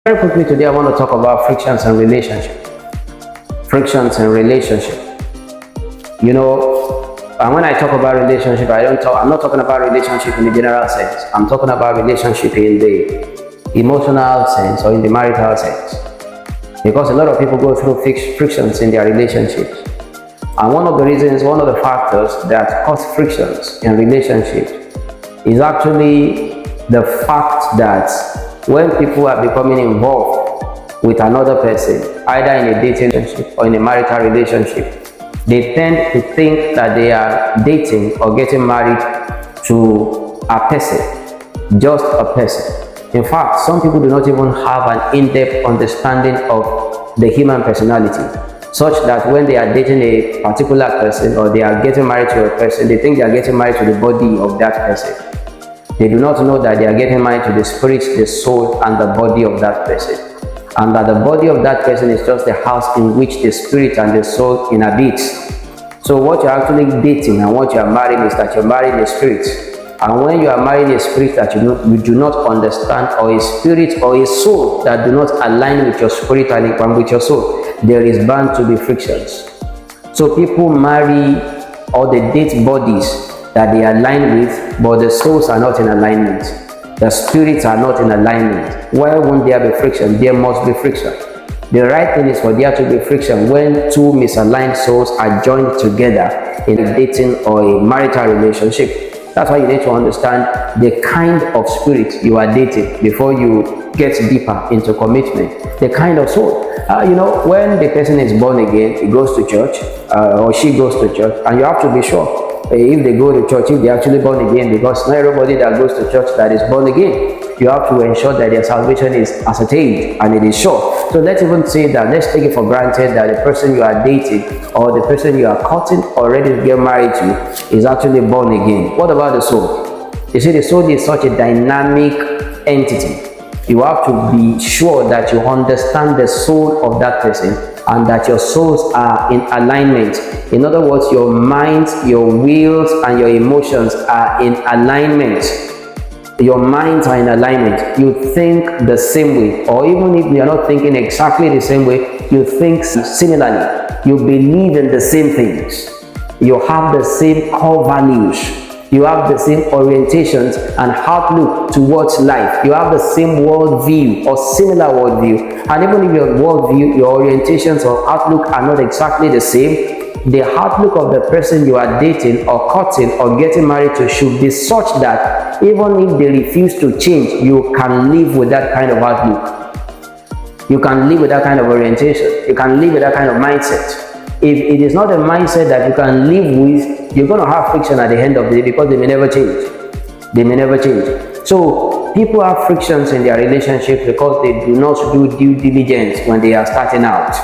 Very quickly today, I want to talk about frictions and relationship. Frictions and relationship. You know, and when I talk about relationship, I'm not talking about relationship in the general sense. I'm talking about relationship in the emotional sense or in the marital sense. Because a lot of people go through frictions in their relationships. And one of the factors that cause frictions in relationships is actually the fact that when people are becoming involved with another person, either in a dating relationship or in a marital relationship, they tend to think that they are dating or getting married to a person, just a person. In fact, some people do not even have an in-depth understanding of the human personality, such that when they are dating a particular person or they are getting married to a person, they think they are getting married to the body of that person. They do not know that they are getting married to the spirit, the soul, and the body of that person. And that the body of that person is just the house in which the spirit and the soul inhabits. So what you're actually dating and what you are marrying is that you're marrying a spirit. And when you are marrying a spirit that you do not understand, or a spirit or a soul that do not align with your spirit and with your soul, there is bound to be frictions. So people marry or they date bodies that they align with, but the souls are not in alignment. The spirits are not in alignment. Why won't there be friction? There must be friction. The right thing is for there to be friction when two misaligned souls are joined together in a dating or a marital relationship. That's why you need to understand the kind of spirit you are dating before you get deeper into commitment. The kind of soul. When the person is born again, he goes to church, or she goes to church, and you have to be sure if they go to church, if they're actually born again, because not everybody that goes to church that is born again. You have to ensure that their salvation is ascertained and it is sure. So let's even say that, let's take it for granted that the person you are dating or the person you are courting or ready to get married to is actually born again. What about the soul? You see, the soul is such a dynamic entity. You have to be sure that you understand the soul of that person and that your souls are in alignment. In other words, your minds, your wills, and your emotions are in alignment. Your minds are in alignment. You think the same way, or even if you are not thinking exactly the same way, you think similarly. You believe in the same things. You have the same core values. You have the same orientations and outlook towards life. You have the same worldview or similar worldview. And even if your worldview, your orientations or outlook are not exactly the same, the outlook of the person you are dating or courting or getting married to should be such that even if they refuse to change, you can live with that kind of outlook. You can live with that kind of orientation. You can live with that kind of mindset. If it is not a mindset that you can live with, you're going to have friction at the end of the day because they may never change. They may never change. So people have frictions in their relationships because they do not do due diligence when they are starting out.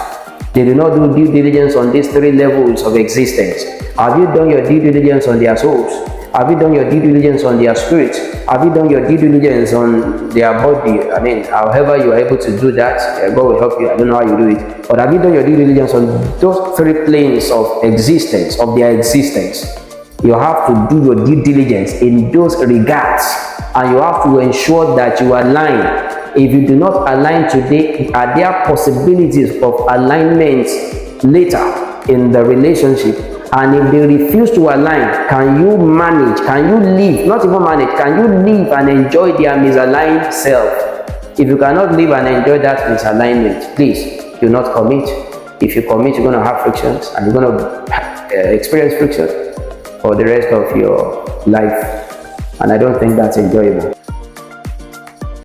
They do not do due diligence on these three levels of existence. Have you done your due diligence on their souls? Have you done your due diligence on their spirits? Have you done your due diligence on their body? However you are able to do that, God will help you. I don't know how you do it. But have you done your due diligence on those three planes of existence, of their existence? You have to do your due diligence in those regards. And you have to ensure that you align. If you do not align today, are there possibilities of alignment later in the relationship? And if they refuse to align, can you manage? Can you live? Not even manage. Can you live and enjoy their misaligned self? If you cannot live and enjoy that misalignment, please do not commit. If you commit, you're going to have frictions and you're going to experience friction for the rest of your life. And I don't think that's enjoyable.